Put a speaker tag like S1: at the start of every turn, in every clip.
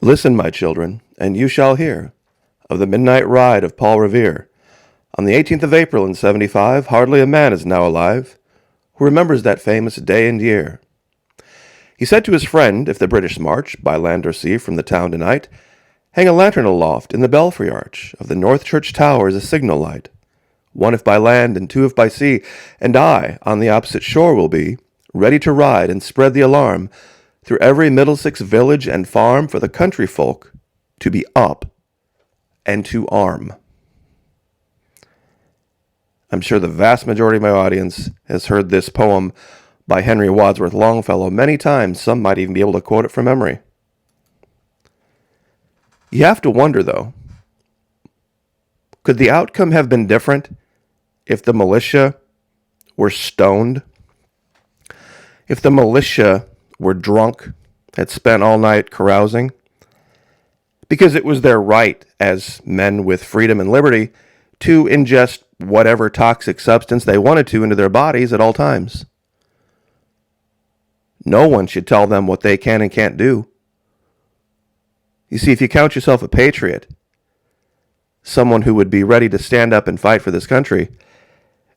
S1: Listen, my children, and you shall hear of the midnight ride of Paul Revere. On the 18th of April in 75, hardly a man is now alive who remembers that famous day and year. He said to his friend, if the British march, by land or sea, from the town tonight, hang a lantern aloft in the belfry arch of the North Church Tower as a signal light. One if by land and two if by sea, and I on the opposite shore will be, ready to ride and spread the alarm through every Middlesex village and farm for the country folk to be up and to arm. I'm sure the vast majority of my audience has heard this poem by Henry Wadsworth Longfellow many times. Some might even be able to quote it from memory. You have to wonder, though, could the outcome have been different if the militia were stoned? If the militia were drunk, had spent all night carousing? Because it was their right as men with freedom and liberty to ingest whatever toxic substance they wanted to into their bodies at all times. No one should tell them what they can and can't do. You see, if you count yourself a patriot, someone who would be ready to stand up and fight for this country,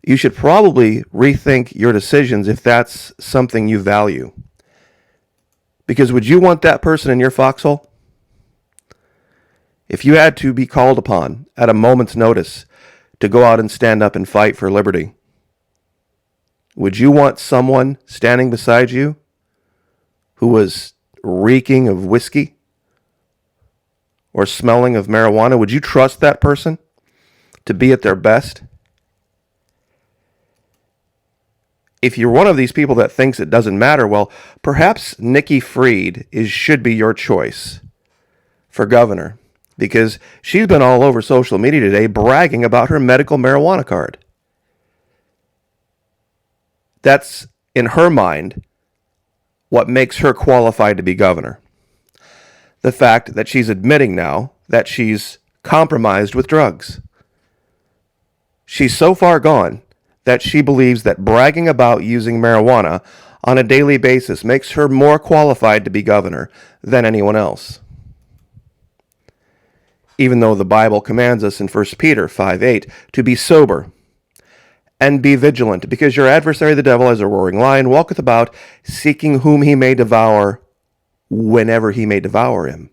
S1: you should probably rethink your decisions if that's something you value. Because would you want that person in your foxhole? If you had to be called upon at a moment's notice to go out and stand up and fight for liberty, would you want someone standing beside you who was reeking of whiskey or smelling of marijuana? Would you trust that person to be at their best? If you're one of these people that thinks it doesn't matter, well, perhaps Nikki should be your choice for governor, because she's been all over social media today bragging about her medical marijuana card. That's, in her mind, what makes her qualified to be governor. The fact that she's admitting now that she's compromised with drugs. She's so far gone that she believes that bragging about using marijuana on a daily basis makes her more qualified to be governor than anyone else. Even though the Bible commands us in 1 Peter 5:8 to be sober and be vigilant, because your adversary the devil, as a roaring lion, walketh about, seeking whom he may devour whenever he may devour him.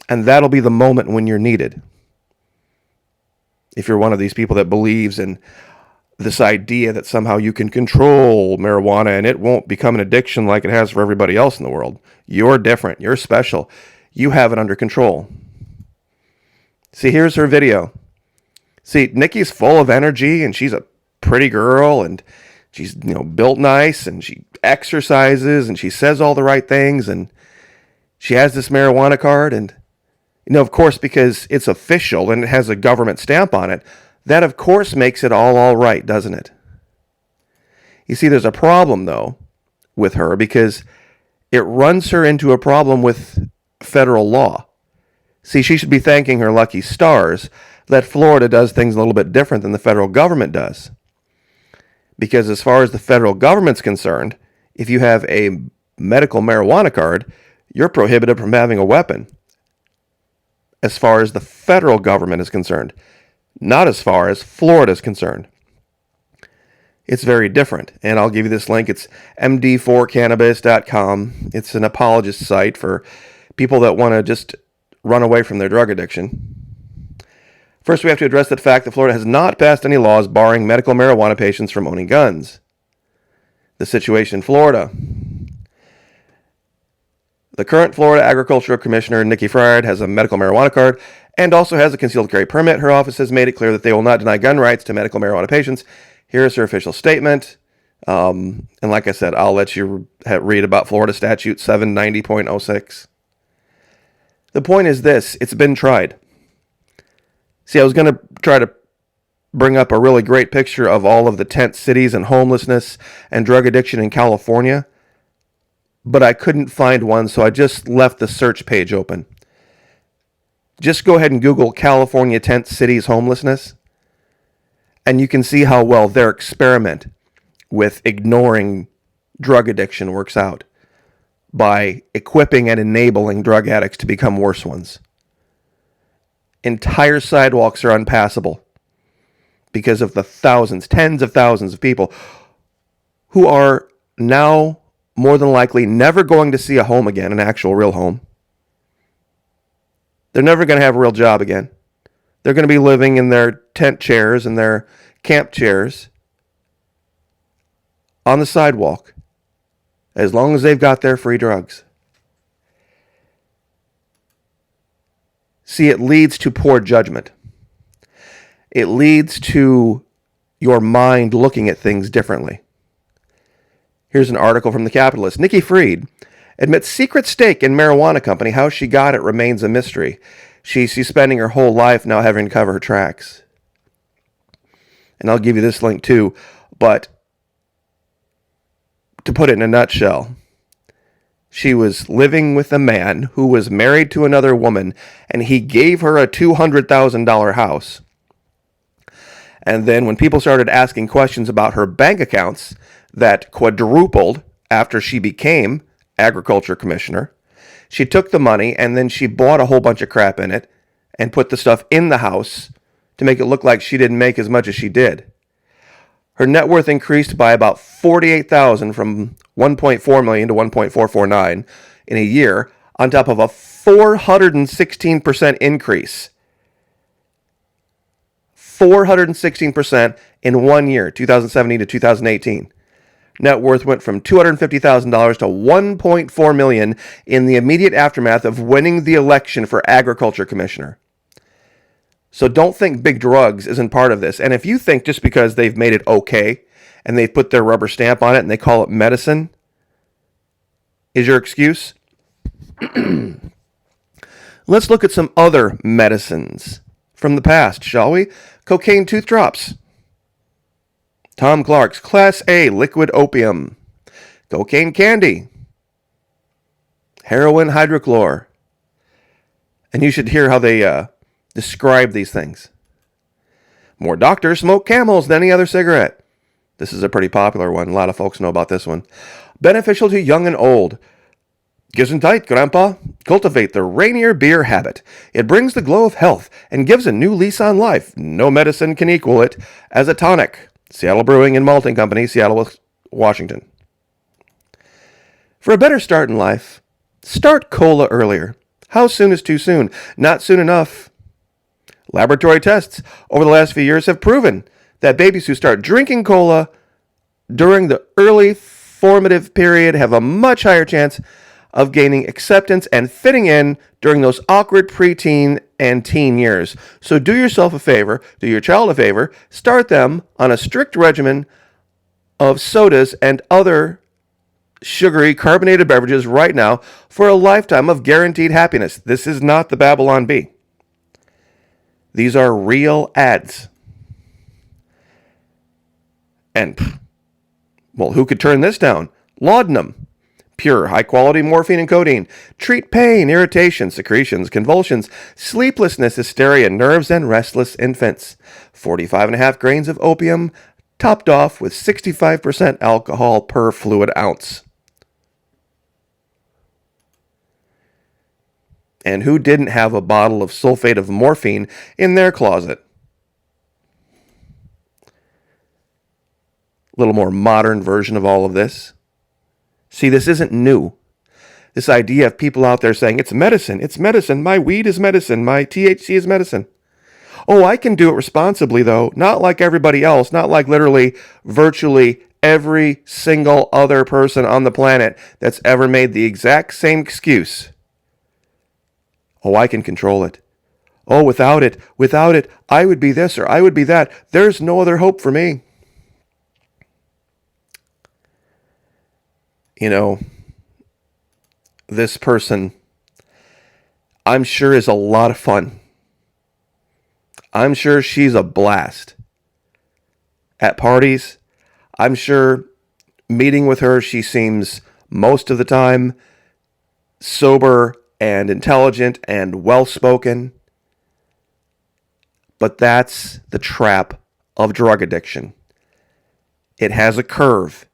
S1: And that'll be the moment when you're needed. If you're one of these people that believes in this idea that somehow you can control marijuana and it won't become an addiction like it has for everybody else in the world. You're different. You're special. You have it under control. See, here's her video. See, Nikki's full of energy and she's a pretty girl and she's, built nice and she exercises and she says all the right things and she has this marijuana card and, of course, because it's official and it has a government stamp on it, that of course makes it all right, doesn't it? You see, there's a problem, though, with her because it runs her into a problem with federal law. See, she should be thanking her lucky stars that Florida does things a little bit different than the federal government does. Because as far as the federal government's concerned, if you have a medical marijuana card, you're prohibited from having a weapon. As far as the federal government is concerned, not as far as Florida is concerned. It's very different, and I'll give you this link. It's md4cannabis.com. It's an apologist site for people that want to just run away from their drug addiction. First, we have to address the fact that Florida has not passed any laws barring medical marijuana patients from owning guns. The situation in Florida. The current Florida Agricultural Commissioner, Nikki has a medical marijuana card and also has a concealed carry permit. Her office has made it clear that they will not deny gun rights to medical marijuana patients. Here's her official statement. And like I said, I'll let you read about Florida Statute 790.06. The point is this. It's been tried. See, I was going to try to bring up a really great picture of all of the tent cities and homelessness and drug addiction in California, but I couldn't find one, so I just left the search page open. Just go ahead and Google California tent cities homelessness, and you can see how well their experiment with ignoring drug addiction works out. by equipping and enabling drug addicts to become worse ones. Entire sidewalks are unpassable because of the thousands, tens of thousands of people who are now more than likely never going to see a home again, an actual real home. They're never going to have a real job again. They're going to be living in their tent chairs and their camp chairs on the sidewalk as long as they've got their free drugs. See, it leads to poor judgment. It leads to your mind looking at things differently. Here's an article from The Capitalist. Nikki Fried admits secret stake in marijuana company. How she got it remains a mystery. She's spending her whole life now having to cover her tracks. And I'll give you this link too. But to put it in a nutshell, she was living with a man who was married to another woman, and he gave her a $200,000 house. And then when people started asking questions about her bank accounts that quadrupled after she became agriculture commissioner, she took the money and then she bought a whole bunch of crap in it and put the stuff in the house to make it look like she didn't make as much as she did. Her net worth increased by about $48,000 from $1.4 million to $1.449 in a year, on top of a 416% increase. 416% in 1 year, 2017 to 2018. Net worth went from $250,000 to $1.4 million in the immediate aftermath of winning the election for agriculture commissioner. So don't think big drugs isn't part of this. And if you think just because they've made it okay and they've put their rubber stamp on it and they call it medicine is your excuse, let's look at some other medicines from the past, shall we? Cocaine tooth drops. Tom Clark's Class A liquid opium. Cocaine candy. Heroin hydrochlor. And you should hear how they describe these things. More doctors smoke Camels than any other cigarette. This is a pretty popular one. A lot of folks know about this one. Beneficial to young and old. Gesundheit, Grandpa. Cultivate the Rainier beer habit. It brings the glow of health and gives a new lease on life. No medicine can equal it as a tonic. Seattle Brewing and Malting Company, Seattle, Washington. For a better start in life, start cola earlier. How soon is too soon? Not soon enough. Laboratory tests over the last few years have proven that babies who start drinking cola during the early formative period have a much higher chance of gaining acceptance and fitting in during those awkward preteen and teen years. So do yourself a favor, do your child a favor, start them on a strict regimen of sodas and other sugary carbonated beverages right now for a lifetime of guaranteed happiness. This is not the Babylon Bee. These are real ads. And, well, who could turn this down? Laudanum. Pure, high-quality morphine and codeine. Treat pain, irritation, secretions, convulsions, sleeplessness, hysteria, nerves, and restless infants. 45.5 grains of opium, topped off with 65% alcohol per fluid ounce. And who didn't have a bottle of sulfate of morphine in their closet? A little more modern version of all of this. See, this isn't new. This idea of people out there saying, it's medicine, my weed is medicine, my THC is medicine. Oh, I can do it responsibly, though, not like everybody else, not like literally, virtually every single other person on the planet that's ever made the exact same excuse. Oh, I can control it. Oh, without it, I would be this or I would be that. There's no other hope for me. You know, this person, I'm sure, is a lot of fun. I'm sure she's a blast at parties. I'm sure meeting with her, she seems most of the time sober and intelligent and well-spoken. But that's the trap of drug addiction. It has a curve.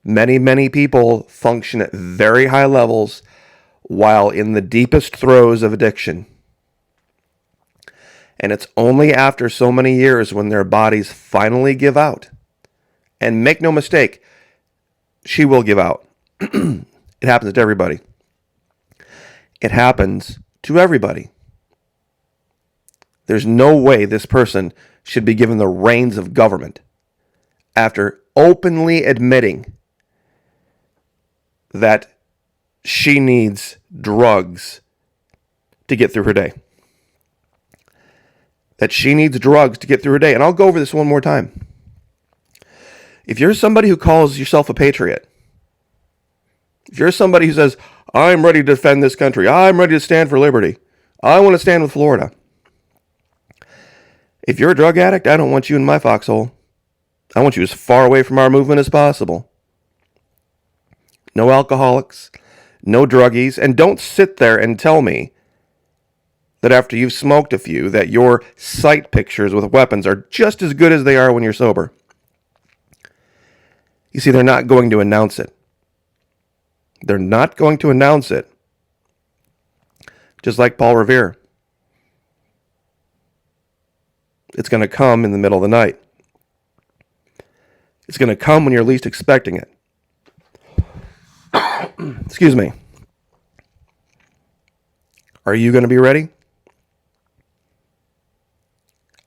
S1: Many, many people function at very high levels while in the deepest throes of addiction. And it's only after so many years when their bodies finally give out. And make no mistake, she will give out. It happens to everybody. It happens to everybody. There's no way this person should be given the reins of government after openly admitting that she needs drugs to get through her day. That she needs drugs to get through her day. And I'll go over this one more time. If you're somebody who calls yourself a patriot, if you're somebody who says, I'm ready to defend this country, I'm ready to stand for liberty, I want to stand with Florida. If you're a drug addict, I don't want you in my foxhole. I want you as far away from our movement as possible. No alcoholics, no druggies, and don't sit there and tell me that after you've smoked a few, that your sight pictures with weapons are just as good as they are when you're sober. You see, they're not going to announce it. They're not going to announce it. Just like Paul Revere. It's going to come in the middle of the night. It's going to come when you're least expecting it. Excuse me. Are you going to be ready?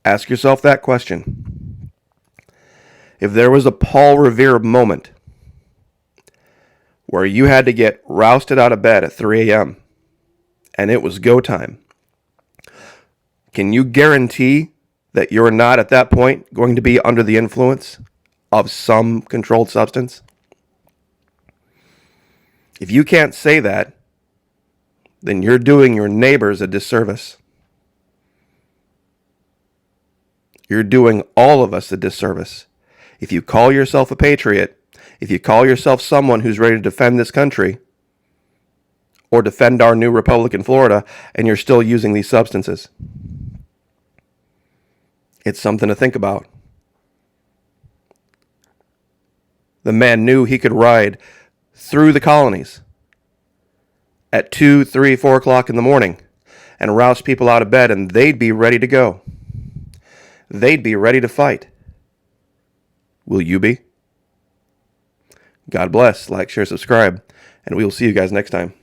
S1: Ask yourself that question. If there was a Paul Revere moment where you had to get rousted out of bed at 3 a.m. and it was go time, can you guarantee that you're not at that point going to be under the influence of some controlled substance? If you can't say that, then you're doing your neighbors a disservice. You're doing all of us a disservice. If you call yourself a patriot, if you call yourself someone who's ready to defend this country or defend our new republic in Florida, and you're still using these substances, it's something to think about. The man knew he could ride through the colonies at 2, 3, 4 o'clock in the morning and rouse people out of bed, and they'd be ready to go. They'd be ready to fight. Will you be? God bless. Like, share, subscribe, and we will see you guys next time.